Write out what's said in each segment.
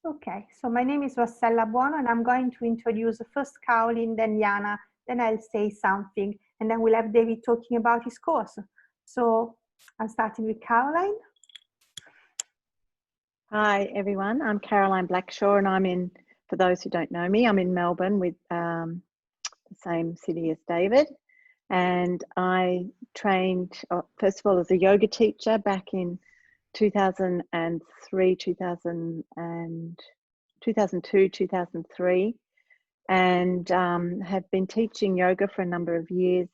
Okay, so my name is Rossella Buono and I'm going to introduce first Caroline, then Yana, then I'll say something, and then we'll have David talking about his course. So I'm starting with Caroline. Hi everyone, I'm Caroline Blackshaw and I'm in, for those who don't know me, I'm in Melbourne with the same city as David. And I trained, first of all, as a yoga teacher back in 2003, 2002, 2003, and have been teaching yoga for a number of years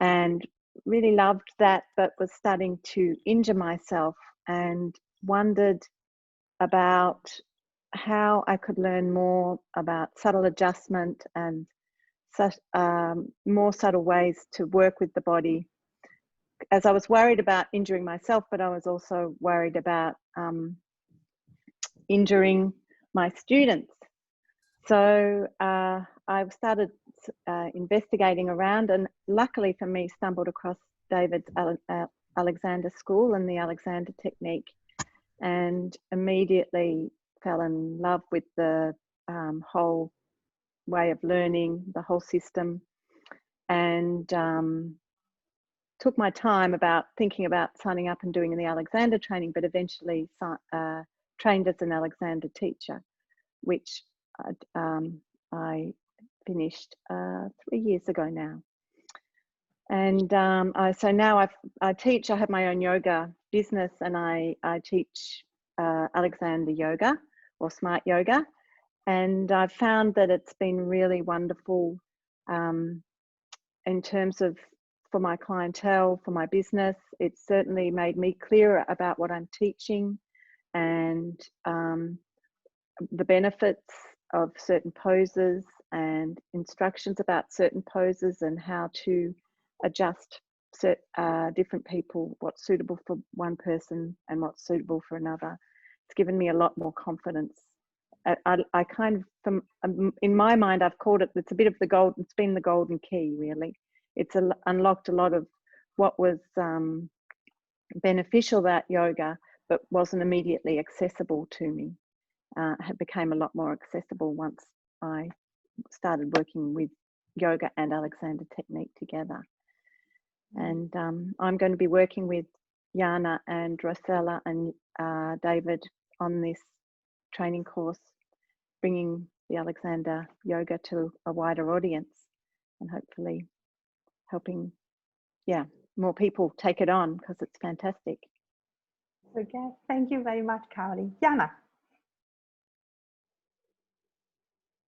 and really loved that, but was starting to injure myself and wondered about how I could learn more about subtle adjustment and such more subtle ways to work with the body, as I was worried about injuring myself, but I was also worried about injuring my students. So I started investigating around, and luckily for me stumbled across David's Alexander School and the Alexander technique, and immediately fell in love with the whole way of learning, the whole system, and took my time about thinking about signing up and doing the Alexander training, but eventually trained as an Alexander teacher, which I finished 3 years ago now. And so now I teach, I have my own yoga business, and I teach Alexander yoga or smart yoga. And I've found that it's been really wonderful in terms of for my clientele, for my business. It's certainly made me clearer about what I'm teaching and the benefits of certain poses and instructions about certain poses and how to adjust different people, what's suitable for one person and what's suitable for another. It's given me a lot more confidence. I kind of, in my mind, I've called it, it's a bit of the gold, it's been the golden key, really. It's unlocked a lot of what was beneficial about yoga, but wasn't immediately accessible to me. It became a lot more accessible once I started working with yoga and Alexander technique together. And I'm going to be working with Yana and Rossella and David on this training course, bringing the Alexander yoga to a wider audience and hopefully helping, more people take it on, because it's fantastic. Okay, thank you very much, Caroline. Yana.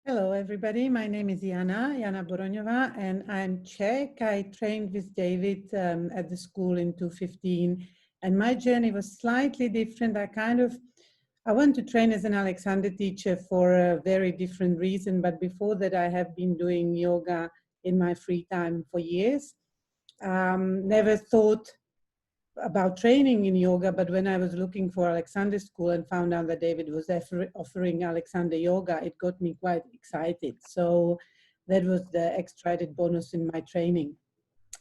Hello, everybody. My name is Yana Boronjova, and I'm Czech. I trained with David at the school in 2015, and my journey was slightly different. I want to train as an Alexander teacher for a very different reason, but before that I have been doing yoga in my free time for years. Never thought about training in yoga, but when I was looking for Alexander School and found out that David was offering Alexander yoga, it got me quite excited. So that was the extra added bonus in my training.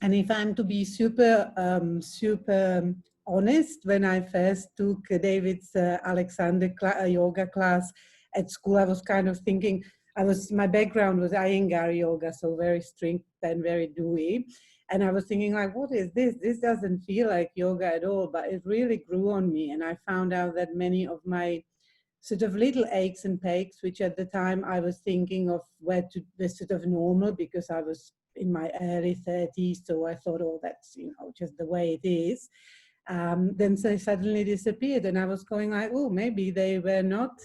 And if I'm to be super honest, when I first took David's Alexander yoga class at school, I was kind of thinking, my background was Iyengar yoga, so very strict and very dewy. And I was thinking, like, what is this? This doesn't feel like yoga at all, but it really grew on me. And I found out that many of my sort of little aches and pains, which at the time I was thinking of were sort of normal because I was in my early 30s. So I thought, oh, that's, just the way it is. Then they suddenly disappeared. And I was going like, oh, maybe they were not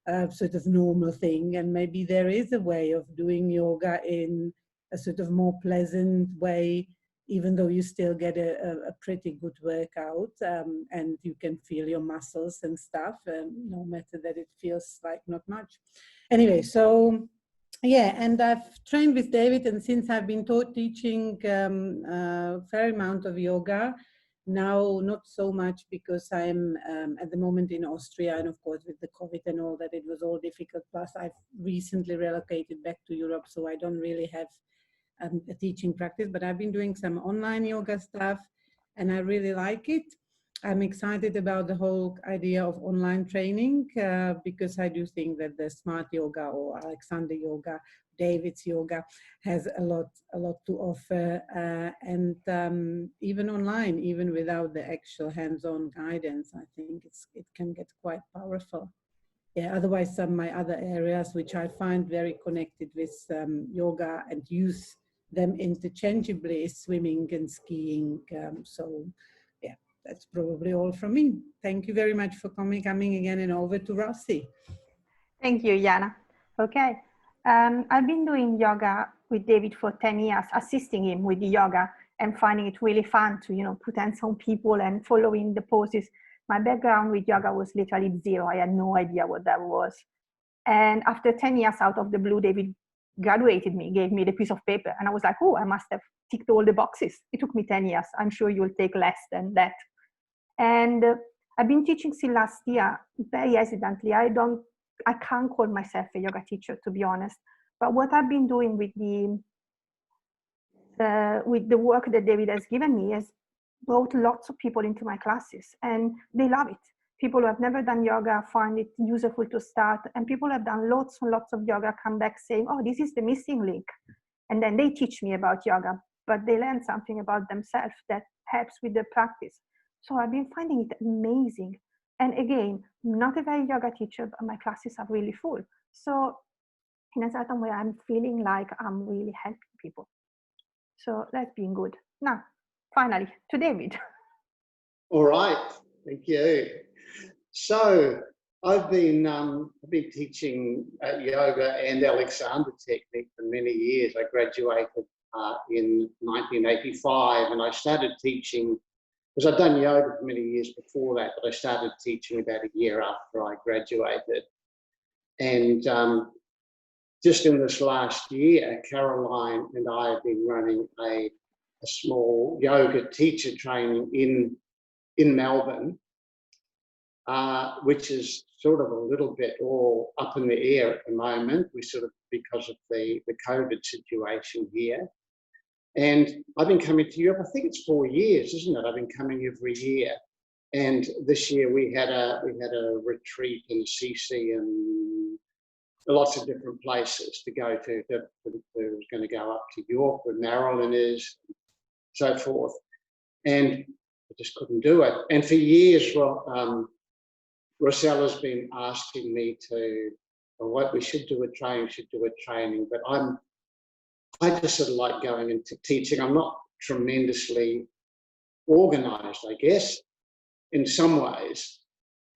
a sort of normal thing. And maybe there is a way of doing yoga in a sort of more pleasant way, even though you still get a pretty good workout and you can feel your muscles and stuff, no matter that it feels like not much. Anyway, so yeah, and I've trained with David, and since I've been teaching a fair amount of yoga, now not so much because I'm at the moment in Austria, and of course with the COVID and all that, it was all difficult. Plus I've recently relocated back to Europe, so I don't really have a teaching practice, but I've been doing some online yoga stuff and I really like it. I'm excited about the whole idea of online training because I do think that the Smart Yoga or Alexander Yoga, David's Yoga has a lot to offer, and even online, even without the actual hands-on guidance, I think it can get quite powerful. Yeah, otherwise some of my other areas which I find very connected with yoga and use them interchangeably is swimming and skiing. So yeah, that's probably all from me. Thank you very much for coming again, and over to Rossi. Thank you, Yana. Okay, I've been doing yoga with David for 10 years, assisting him with the yoga and finding it really fun to, put hands on people and following the poses. My background with yoga was literally zero. I had no idea what that was. And after 10 years, out of the blue, David graduated me, gave me the piece of paper. And I was like, oh, I must have ticked all the boxes. It took me 10 years. I'm sure you'll take less than that. And I've been teaching since last year, very hesitantly. I can't call myself a yoga teacher, to be honest. But what I've been doing with the work that David has given me is brought lots of people into my classes, and they love it. People who have never done yoga find it useful to start, and people who have done lots and lots of yoga come back saying, oh, this is the missing link. And then they teach me about yoga, but they learn something about themselves that helps with the practice. So I've been finding it amazing. And again, not a very yoga teacher, but my classes are really full. So in a certain way, I'm feeling like I'm really helping people. So that's been good. Now, finally, to David. All right, thank you. So I've been teaching yoga and Alexander technique for many years. I graduated in 1985, and I started teaching because I'd done yoga for many years before that, but I started teaching about a year after I graduated. And just in this last year, Caroline and I have been running a small yoga teacher training in Melbourne, which is sort of a little bit all up in the air at the moment. We sort of, because of the COVID situation here. And I've been coming to Europe, I think it's 4 years, isn't it? I've been coming every year. And this year we had a retreat in CC and lots of different places to go to. I was going to go up to York where Marilyn is, and so forth. And I just couldn't do it. And for years, Rosella's been asking me to, what we should do a training, but I just sort of like going into teaching. I'm not tremendously organised, I guess, in some ways.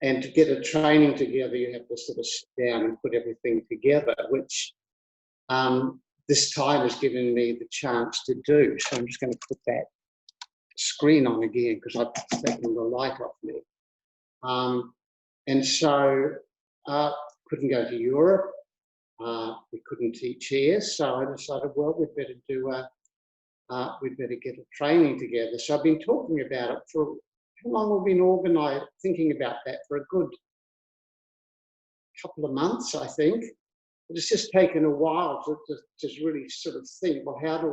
And to get a training together, you have to sort of sit down and put everything together, which this time has given me the chance to do. So I'm just going to put that screen on again because I've taken the light off me. And so couldn't go to Europe. We couldn't teach here, so I decided, well, we'd better get a training together. So I've been talking about it for how long? We've been thinking about that for a good couple of months, I think. But it's just taken a while to just really sort of think, well, how do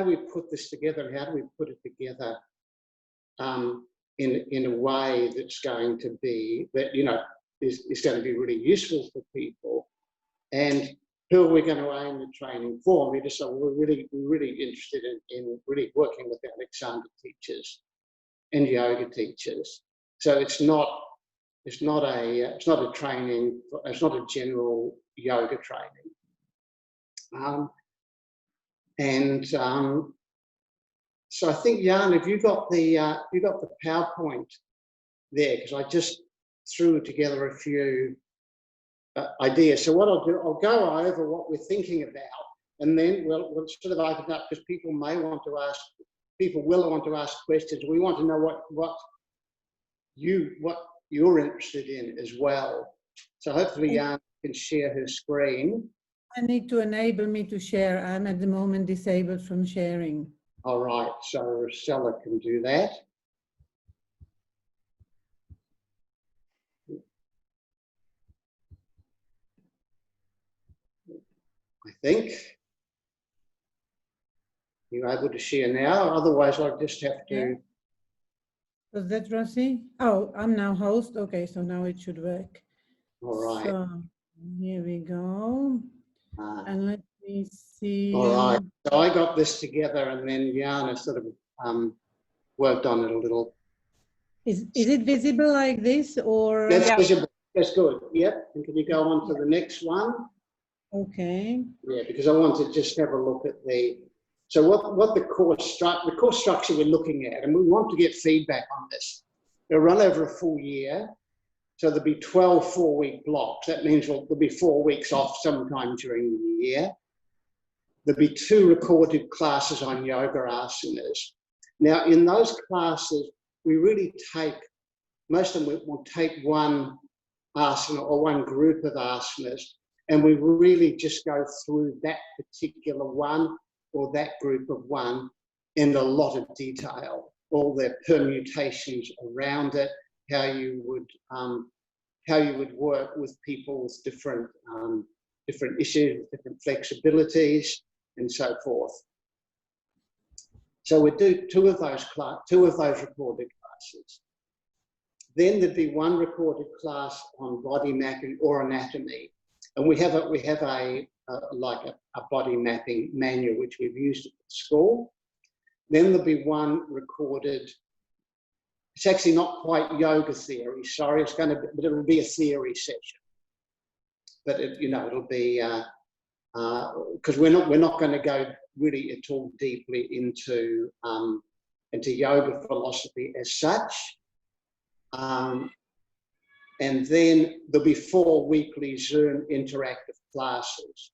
we put this together? How do we put it together in a way that's going to be is going to be really useful for people? And who are we going to aim the training for? We decided we're really interested in really working with Alexander teachers and yoga teachers. So it's not a training. It's not a general yoga training. So I think, Yana, if you got the PowerPoint there, because I just threw together a few ideas. So what I'll do, I'll go over what we're thinking about, and then we'll sort of open up because people will want to ask questions. We want to know what you're interested in as well. So hopefully Yana can share her screen. I need to enable me to share. I'm at the moment disabled from sharing. All right, so Rosella can do that. I think you're able to share now. Otherwise, I'll just have to. Was that Rossi? Oh, I'm now host. Okay, so now it should work. All right. So here we go. And let me see. All right. So I got this together, and then Yana sort of worked on it a little. Is it visible like this, or? That's visible. That's good. Yep. And can you go on to the next one? Okay. Yeah, because I want to just have a look at the. So what the course structure we're looking at, and we want to get feedback on this. They'll run over a full year. So there'll be 12 4-week blocks. That means there'll be 4 weeks off sometime during the year. There'll be 2 recorded classes on yoga asanas. Now, in those classes, we really take, most of them will take one asana or one group of asanas, and we really just go through that particular one or that group of one in a lot of detail, all the permutations around it, how you would work with people with different issues, different flexibilities, and so forth. So we do two of those recorded classes. Then there'd be one recorded class on body mapping or anatomy, and we have a body mapping manual which we've used at school. Then there'll be one recorded. It's actually not quite yoga theory. Sorry, but it'll be a theory session. But it'll be because we're not going to go really at all deeply into yoga philosophy as such. And then there'll be 4 weekly Zoom interactive classes.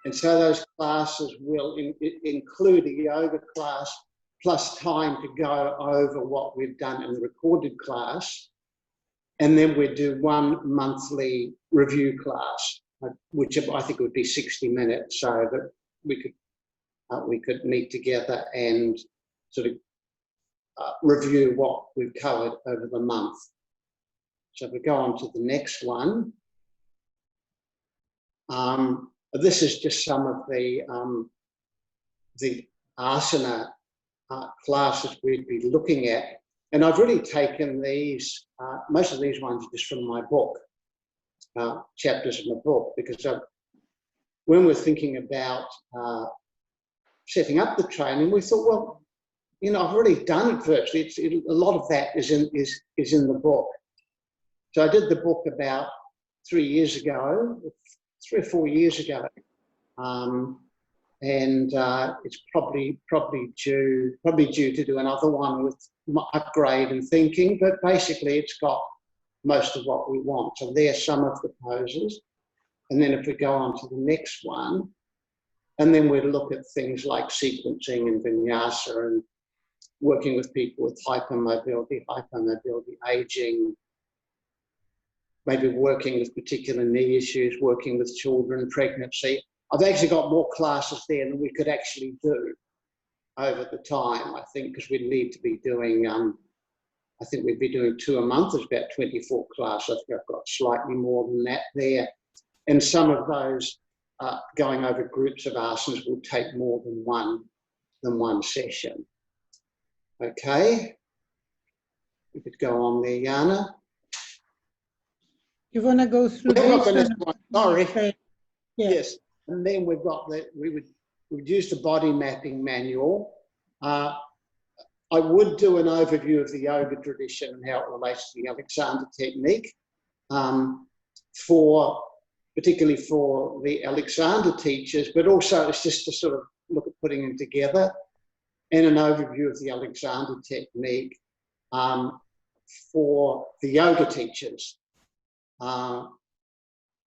And so those classes will include a yoga class plus time to go over what we've done in the recorded class. And then we do one monthly review class, which I think would be 60 minutes, so that we could meet together and sort of review what we've covered over the month. So if we go on to the next one, this is just some of the asana classes we'd be looking at. And I've really taken these, most of these ones just from my book, chapters in the book, because when we're thinking about setting up the training, we thought, well, I've already done it virtually. A lot of that is in the book. So I did the book about 3 years ago, 3 or 4 years ago, and it's probably due to do another one with upgrade and thinking. But basically, it's got most of what we want. So there's some of the poses, and then if we go on to the next one, and then we look at things like sequencing and vinyasa and working with people with hypermobility, aging, maybe working with particular knee issues, working with children, pregnancy. I've actually got more classes there than we could actually do over the time, I think, because we'd need to be doing, I think we'd be doing 2 a month. There's about 24 classes. I think I've got slightly more than that there. And some of those going over groups of asanas will take more than one session. Okay. We could go on there, Yana. You want to go through this? Sorry. Okay. Yeah. Yes. And then we've got we've used a body mapping manual. I would do an overview of the yoga tradition and how it relates to the Alexander technique, particularly for the Alexander teachers, but also it's just to sort of look at putting them together, and an overview of the Alexander technique for the yoga teachers.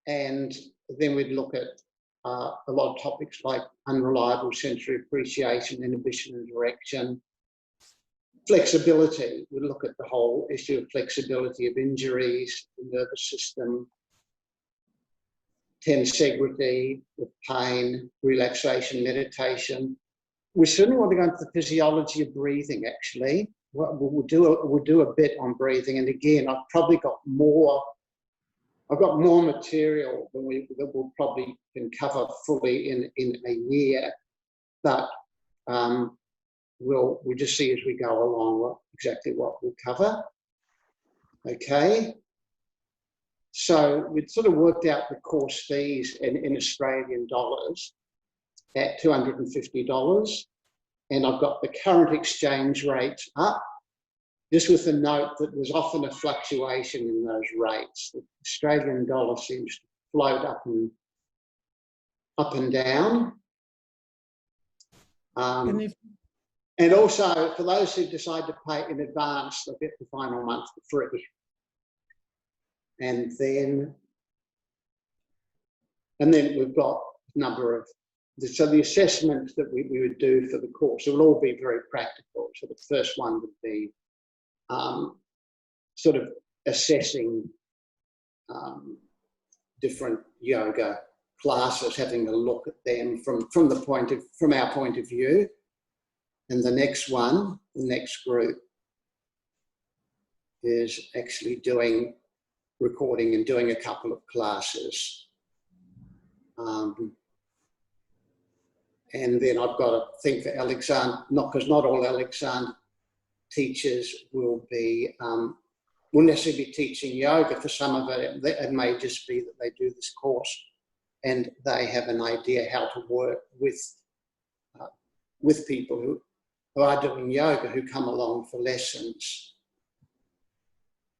And then we'd look at a lot of topics like unreliable sensory appreciation, inhibition and direction, flexibility. We'd look at the whole issue of flexibility of injuries, the nervous system, tensegrity with pain, relaxation, meditation. We certainly want to go into the physiology of breathing, actually. We'll do a bit on breathing. And again, I've got more material than we'll probably can cover fully in a year. But we'll just see as we go along exactly what we'll cover. Okay. So we'd sort of worked out the course fees in Australian dollars at $250. And I've got the current exchange rates up, just with the note that there's often a fluctuation in those rates. The Australian dollar seems to float up and down. And also, for those who decide to pay in advance, they'll get the final month for free. And then we've got a number of, so the assessments that we would do for the course, it will all be very practical. So the first one would be sort of assessing different yoga classes, having a look at them from our point of view. And the next one, the next group, is actually doing recording and doing a couple of classes. And then I've got to think for Alexander, because not all Alexander teachers will necessarily be teaching yoga. For some of it may just be that they do this course and they have an idea how to work with people who are doing yoga, who come along for lessons.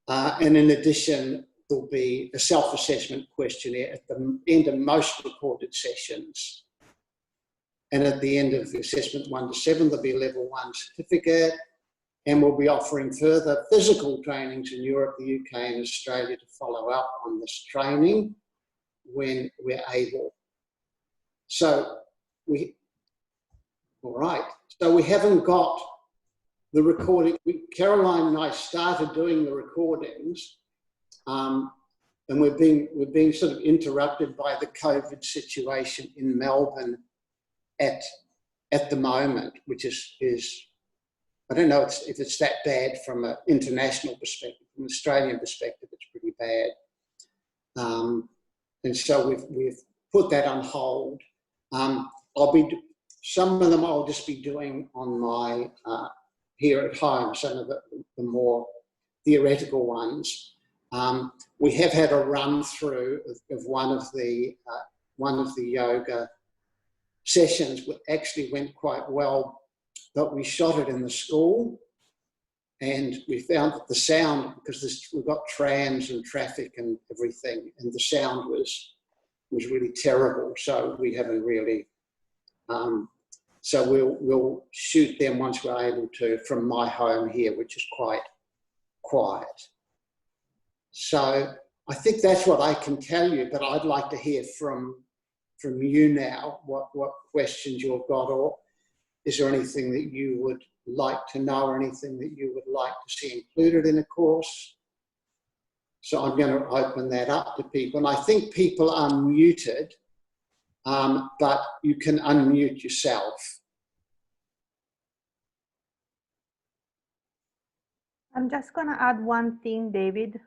And in addition, there'll be a self-assessment questionnaire at the end of most recorded sessions. And at the end of the assessment 1 to 7, there'll be a level 1 certificate. And we'll be offering further physical trainings in Europe, the UK and Australia to follow up on this training when we're able. So all right. So we haven't got the recording. Caroline and I started doing the recordings, and we're being sort of interrupted by the COVID situation in Melbourne at the moment, which is I don't know if it's that bad from an international perspective. From an Australian perspective, it's pretty bad. And so we've put that on hold. Some of them I'll just be doing on my here at home. Some of the more theoretical ones. We have had a run through of one of the yoga sessions, which actually went quite well. But we shot it in the school, and we found that the sound, because we've got trams and traffic and everything, and the sound was really terrible. So we haven't really. So we'll shoot them once we're able to from my home here, which is quite quiet. So I think that's what I can tell you. But I'd like to hear from you now. What questions you've got, or is there anything that you would like to know, or anything that you would like to see included in a course? So I'm going to open that up to people. And I think people are muted, but you can unmute yourself. I'm just going to add one thing, David.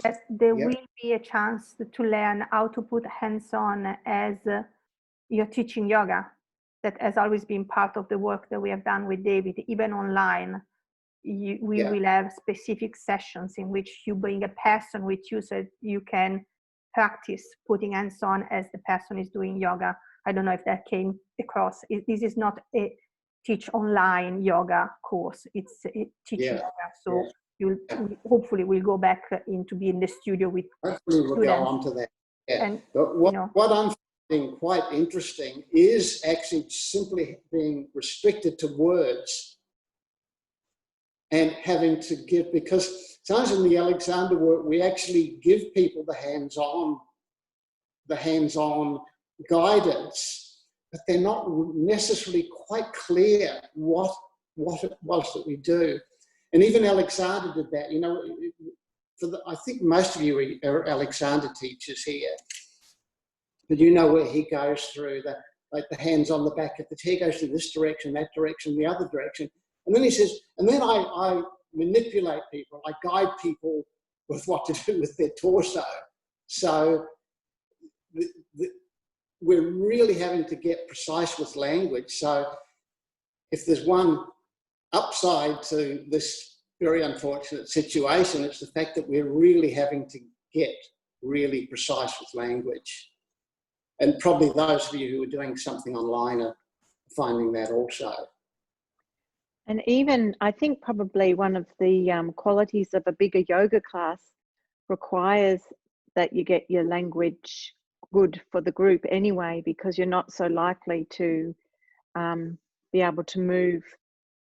That there will be a chance to learn how to put hands-on as you're teaching yoga. That has always been part of the work that we have done with David, even online. We will have specific sessions in which you bring a person with you so you can practice putting hands-on as the person is doing yoga. I don't know if that came across. This is not a teach online yoga course. It's a teaching yoga. So hopefully we'll go back in to be in the studio with hopefully we'll students. Go on to that. Yeah. And, but what I'm finding quite interesting is actually simply being restricted to words and having to give, because sometimes in the Alexander work, we actually give people the hands-on guidance, but they're not necessarily quite clear what it was that we do. And even Alexander did that, you know. I think most of you are Alexander teachers here, but you know where he goes through the hands on the back of the chair, goes through this direction, that direction, the other direction. And then he says, and then I manipulate people, I guide people with what to do with their torso. So we're really having to get precise with language. So if there's one upside to this very unfortunate situation, it's the fact that we're really having to get really precise with language. And probably those of you who are doing something online are finding that also. And even, I think probably one of the qualities of a bigger yoga class requires that you get your language good for the group anyway, because you're not so likely to be able to move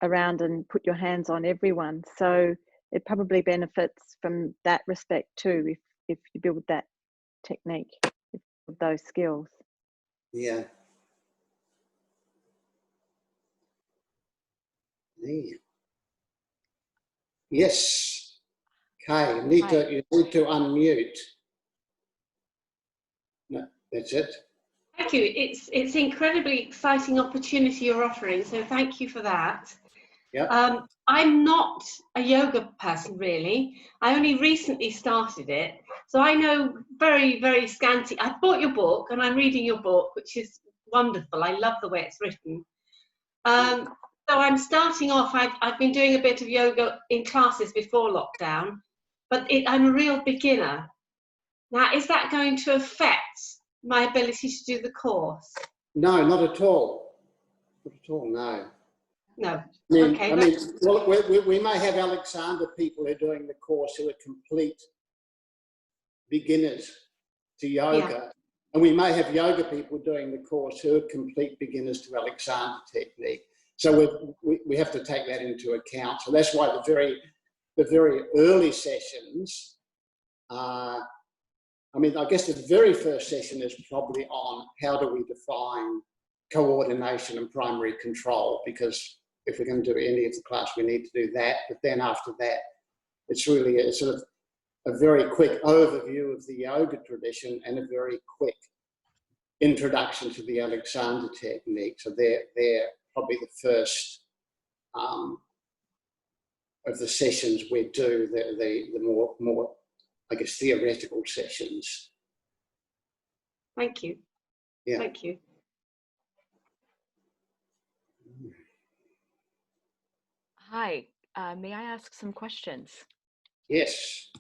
around and put your hands on everyone. So it probably benefits from that respect too, if you build that technique with those skills. Yeah. Yes. Okay, you need to unmute. No, that's it. Thank you. It's an incredibly exciting opportunity you're offering, so thank you for that. Yeah. I'm not a yoga person, really. I only recently started it, so I know very, very scanty. I bought your book and I'm reading your book, which is wonderful. I love the way it's written. So I'm starting off. I've been doing a bit of yoga in classes before lockdown, but I'm a real beginner. Now, is that going to affect my ability to do the course? No, not at all. Not at all, no. No. Okay. I mean, well, we may have Alexander people who are doing the course who are complete beginners to yoga. And we may have yoga people doing the course who are complete beginners to Alexander technique. So we have to take that into account. So that's why the very early sessions, I mean, I guess the very first session is probably on how do we define coordination and primary control, because if we're going to do any of the class, we need to do that. But then after that, it's really a sort of a very quick overview of the yoga tradition and a very quick introduction to the Alexander technique. So they're probably the first of the sessions we do, the more, I guess, theoretical sessions. Thank you. Yeah. Thank you. Hi, may I ask some questions? Yes.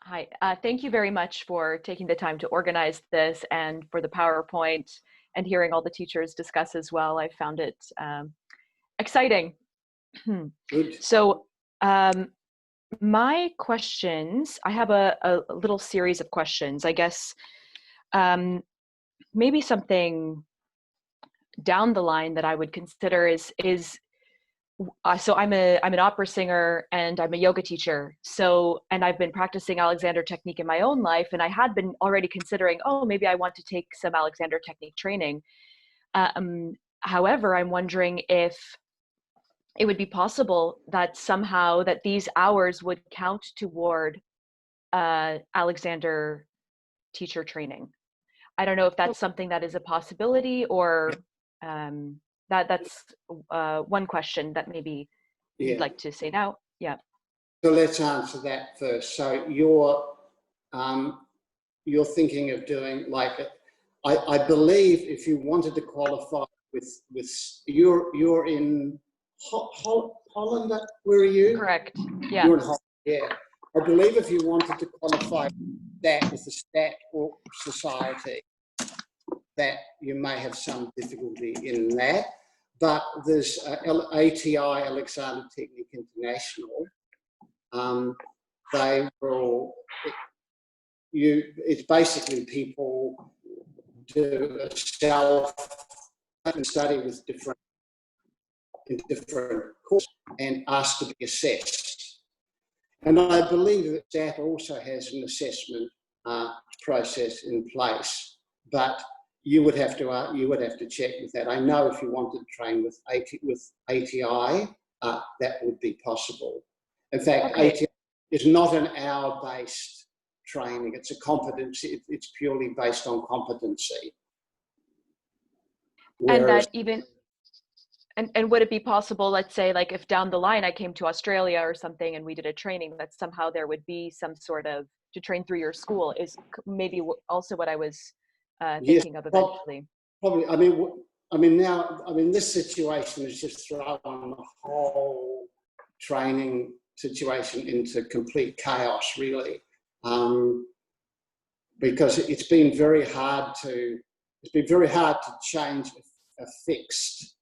Hi, thank you very much for taking the time to organize this and for the PowerPoint and hearing all the teachers discuss as well. I found it exciting. Good. So my questions, I have a little series of questions. I guess maybe something down the line that I would consider is so I'm an opera singer and I'm a yoga teacher. So, and I've been practicing Alexander technique in my own life. And I had been already considering, oh, maybe I want to take some Alexander technique training. However, I'm wondering if it would be possible that somehow that these hours would count toward Alexander teacher training. I don't know if that's something that is a possibility, or that's one question that maybe you'd like to say now. Yeah. So let's answer that first. So you're thinking of doing like I believe if you wanted to qualify with you're in Holland. Where are you? Correct. Yeah. You're in Holland. Yeah. I believe if you wanted to qualify that with the Stat or Society, that you may have some difficulty in that. But there's ATI, Alexander Technique International. They will, it's basically people do a self-study with different courses and asked to be assessed. And I believe that that also has an assessment process in place, but you would have to check with that. I know if you wanted to train with ATI, that would be possible. In fact, Okay. ATI is not an hour-based training. It's a competency. It's purely based on competency. And that even, and would it be possible, let's say, like if down the line I came to Australia or something and we did a training, that somehow there would be some sort of, to train through your school is maybe also what I was thinking of eventually. Probably. I mean, this situation has just thrown the whole training situation into complete chaos, really, because it's been very hard to change a fixed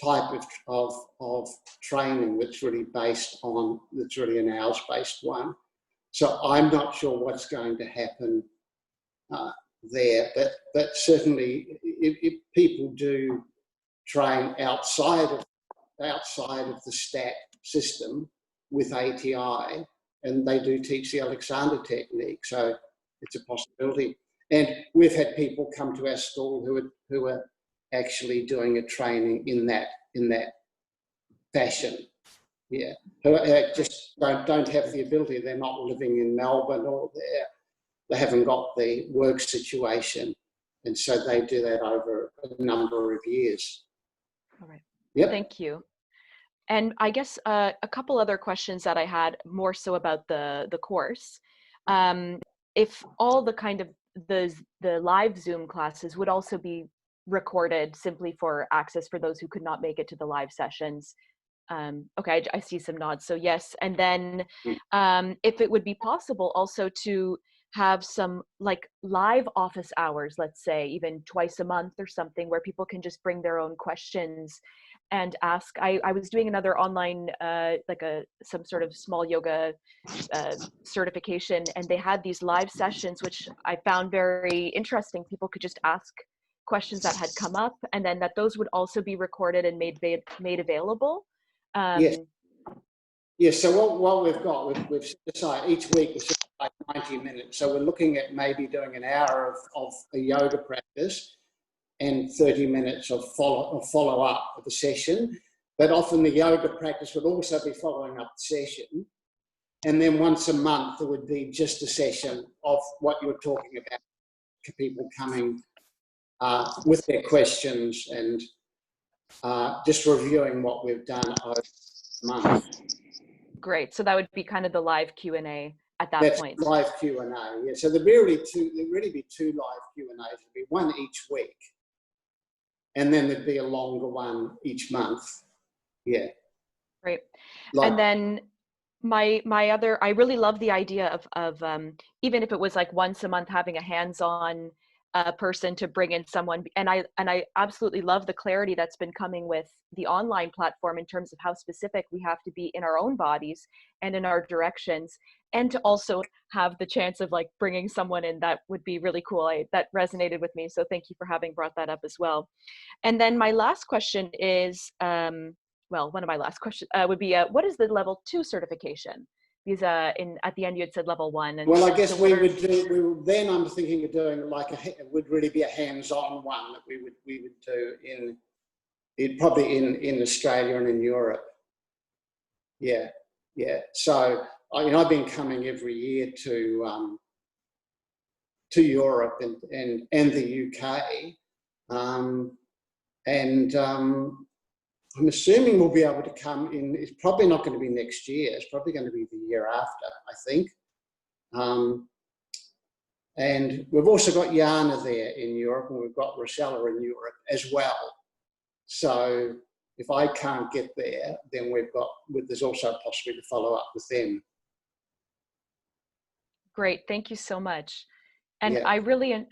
type of training that's really an hours-based one. So I'm not sure what's going to happen there, but certainly if people do train outside of the STAT system with ATI, and they do teach the Alexander technique, so it's a possibility. And we've had people come to our school who are actually doing a training in that fashion. Yeah, who just don't have the ability. They're not living in Melbourne, or they haven't got the work situation, and so they do that over a number of years. All right. Yep. Thank you. And I guess a couple other questions that I had, more so about the course. If all the kind of the live Zoom classes would also be recorded simply for access for those who could not make it to the live sessions. Okay, I see some nods, so yes. And then if it would be possible also to have some like live office hours, let's say even twice a month or something, where people can just bring their own questions and ask. I was doing another online some sort of small yoga certification, and they had these live sessions which I found very interesting. People could just ask questions that had come up, and then that those would also be recorded and made available. Yes. Yes. So what we've set aside each week is like 90 minutes. So we're looking at maybe doing an hour of a yoga practice and 30 minutes of follow up of the session. But often the yoga practice would also be following up the session. And then once a month there would be just a session of what you were talking about, people coming with their questions and just reviewing what we've done over the month. Great. So that would be kind of the live Q&A at that point. That's live Q&A, yeah. So there'd really be two live Q&As. There'd be one each week, and then there'd be a longer one each month. Yeah. Great. And then I really love the idea of even if it was like once a month, having a hands-on person to bring in someone, and I absolutely love the clarity that's been coming with the online platform in terms of how specific we have to be in our own bodies and in our directions, and to also have the chance of like bringing someone in. That would be really cool. That resonated with me, so thank you for having brought that up as well. And then my last question is one of my last questions would be what is the level 2 certification? Because at the end you had said level 1. And well, I guess so then I'm thinking of doing it would really be a hands-on one that we would do probably in Australia and in Europe. Yeah. So I've been coming every year to Europe and the UK, I'm assuming we'll be able to come in. It's probably not going to be next year. It's probably going to be the year after, I think. And we've also got Yana there in Europe, and we've got Rosella in Europe as well. So if I can't get there, then there's also a possibility to follow up with them. Great, thank you so much. And yeah.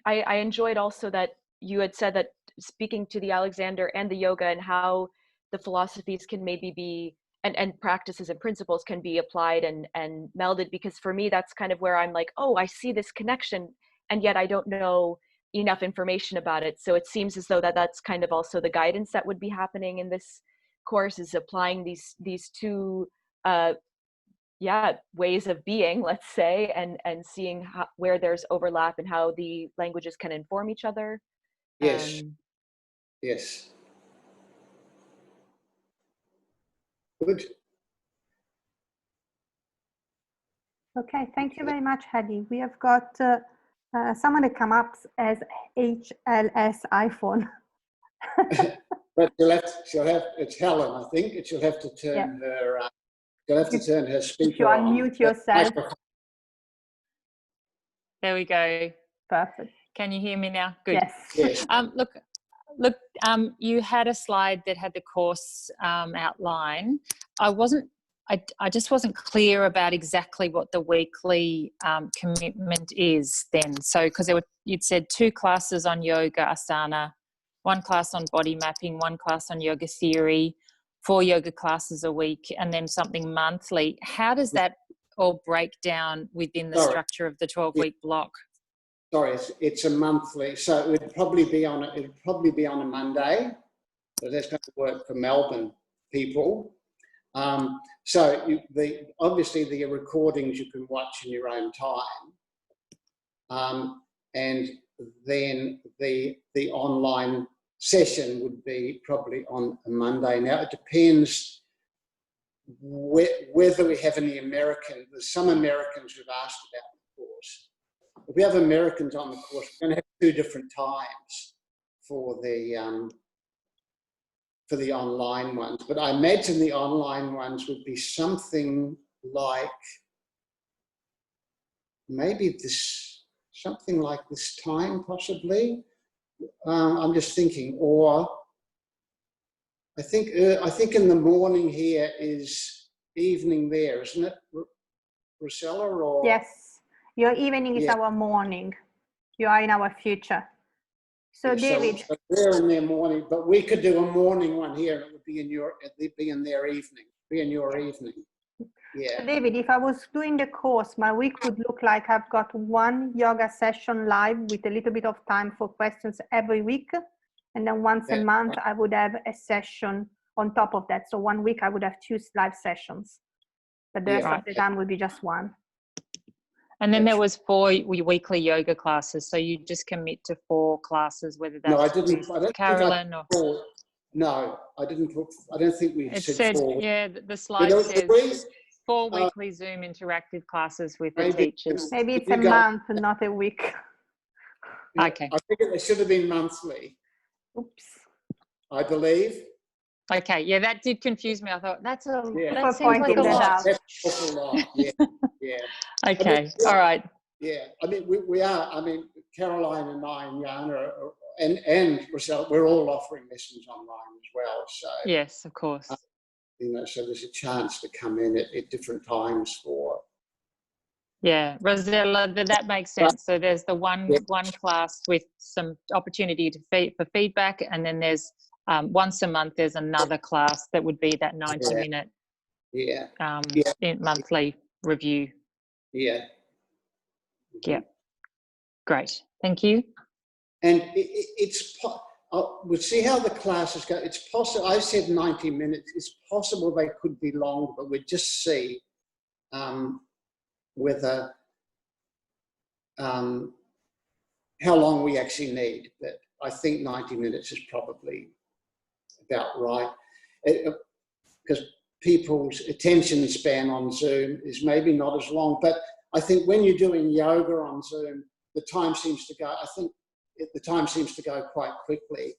I enjoyed also that you had said that speaking to the Alexander and the yoga and how the philosophies can maybe be, and practices and principles can be applied and melded, because for me, that's kind of where I'm like, oh, I see this connection, and yet I don't know enough information about it. So it seems as though that's kind of also the guidance that would be happening in this course, is applying these two ways of being, let's say, and seeing where there's overlap and how the languages can inform each other. Yes. Yes. Good. Okay, thank you very much, Hedy. We have got someone that come up as HLS iPhone. But it's Helen, I think, and she'll have to turn her. She'll have to turn her speaker if you unmute yourself. There we go. Perfect. Can you hear me now? Good. Yes. Look, look, you had a slide that had the course outline. I just wasn't clear about exactly what the weekly commitment is then. So, because you'd said 2 classes on yoga asana, 1 class on body mapping, 1 class on yoga theory, 4 yoga classes a week, and then something monthly. How does that all break down within the structure of the 12-week block? Sorry, it's a monthly, so it would probably be on a Monday. So that's going to work for Melbourne people. So obviously the recordings you can watch in your own time, and then the online session would be probably on a Monday. Now it depends whether we have any Americans. There's some Americans who've asked about the course. If we have Americans on the course, we're going to have 2 different times for the online ones. But I imagine the online ones would be something like maybe something like this time, possibly. I'm just thinking, or I think in the morning here is evening there, isn't it, Rosella? Or Yes, your evening is our morning. You are in our future. So David, so they're in their morning, but we could do a morning one here, and it would be in their evening, be in your evening. Yeah. So David, if I was doing the course, my week would look like I've got 1 yoga session live with a little bit of time for questions every week. And then once a month, I would have a session on top of that. So 1 week, I would have 2 live sessions. But the rest of the time would be just 1. And then there was 4 weekly yoga classes. So you just commit to 4 classes, whether that's no, I don't Carolyn or... No, I didn't put, I don't think we said 4. Yeah, the slide says 4 weekly Zoom interactive classes with the teachers. Maybe it's a month, not a week. Okay. I think it should have been monthly. Oops. I believe. Okay, yeah, that did confuse me. I thought that seems like a lot. That's an awful lot. Yeah, yeah. Okay, I mean, all right. Yeah, I mean, we are. I mean, Caroline and I and Yana and Rosella, we're all offering lessons online as well. So yes, of course. So there's a chance to come in at different times for. Yeah, Rosella, that makes sense. So there's the one class with some opportunity for feedback, and then there's once a month there's another class that would be that 90-minute monthly review. Yeah. Yeah. Great. Thank you. And we'll see how the classes go. It's possible. I said 90 minutes. It's possible they could be longer, but we'll just see whether how long we actually need. But I think 90 minutes is probably about right, because people's attention span on Zoom is maybe not as long. But I think when you're doing yoga on Zoom, the time seems to go. I think the time seems to go quite quickly.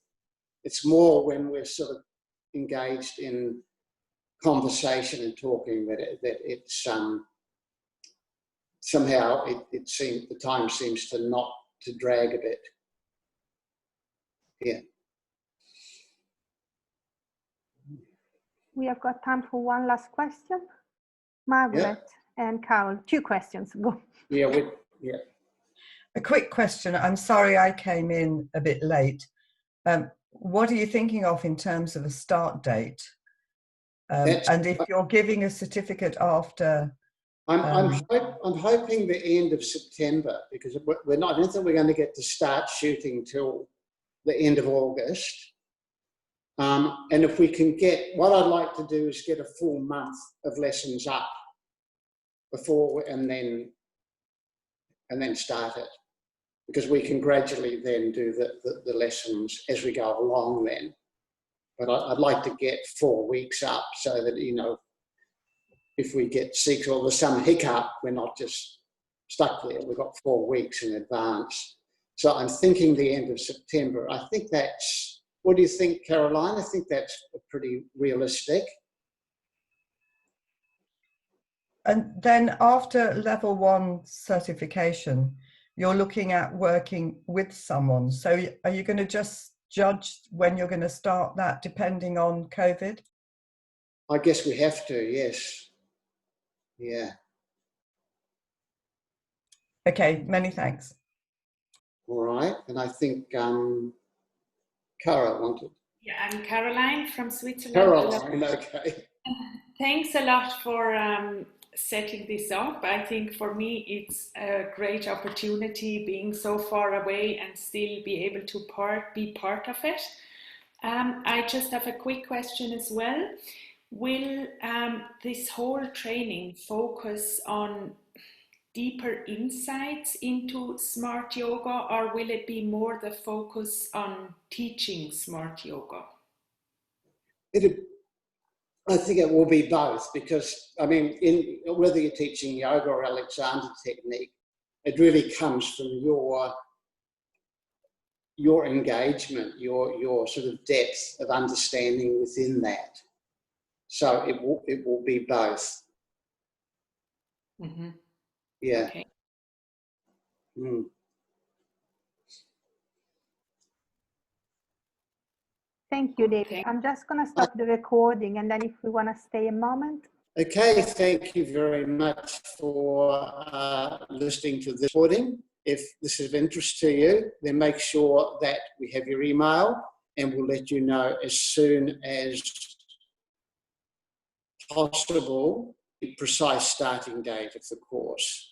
It's more when we're sort of engaged in conversation and talking that it's somehow it seems the time seems to not to drag a bit. Yeah. We have got time for one last question. Margaret and Carol, 2 questions. Go. Yeah. A quick question. I'm sorry I came in a bit late. What are you thinking of in terms of a start date? And if you're giving a certificate after... I'm hoping the end of September, because we're not. I don't think we're going to get to start shooting till the end of August. And if we can get, what I'd like to do is get a full month of lessons up before, and then start it, because we can gradually then do the lessons as we go along then. But I'd like to get 4 weeks up so that, if we get 6 or there's some hiccup, we're not just stuck there. We've got 4 weeks in advance. So I'm thinking the end of September. I think that's, what do you think, Caroline? I think that's pretty realistic. And then after level 1 certification, you're looking at working with someone. So are you going to just judge when you're going to start that depending on COVID? I guess we have to, yes. Yeah. Okay, many thanks. All right. And I think Cara wanted. Yeah, I'm Caroline from Switzerland. Caroline, okay. Thanks a lot for setting this up. I think for me it's a great opportunity being so far away and still be able to be part of it. I just have a quick question as well. Will this whole training focus on deeper insights into smart yoga, or will it be more the focus on teaching smart yoga? I think it will be both, because I mean, whether you're teaching yoga or Alexander technique, it really comes from your engagement, your sort of depth of understanding within that. So it will be both. Mm-hmm. Yeah. Okay. Mm. Thank you, David. I'm just going to stop the recording, and then if we want to stay a moment. Okay, thank you very much for listening to this recording. If this is of interest to you, then make sure that we have your email, and we'll let you know as soon as possible the precise starting date of the course.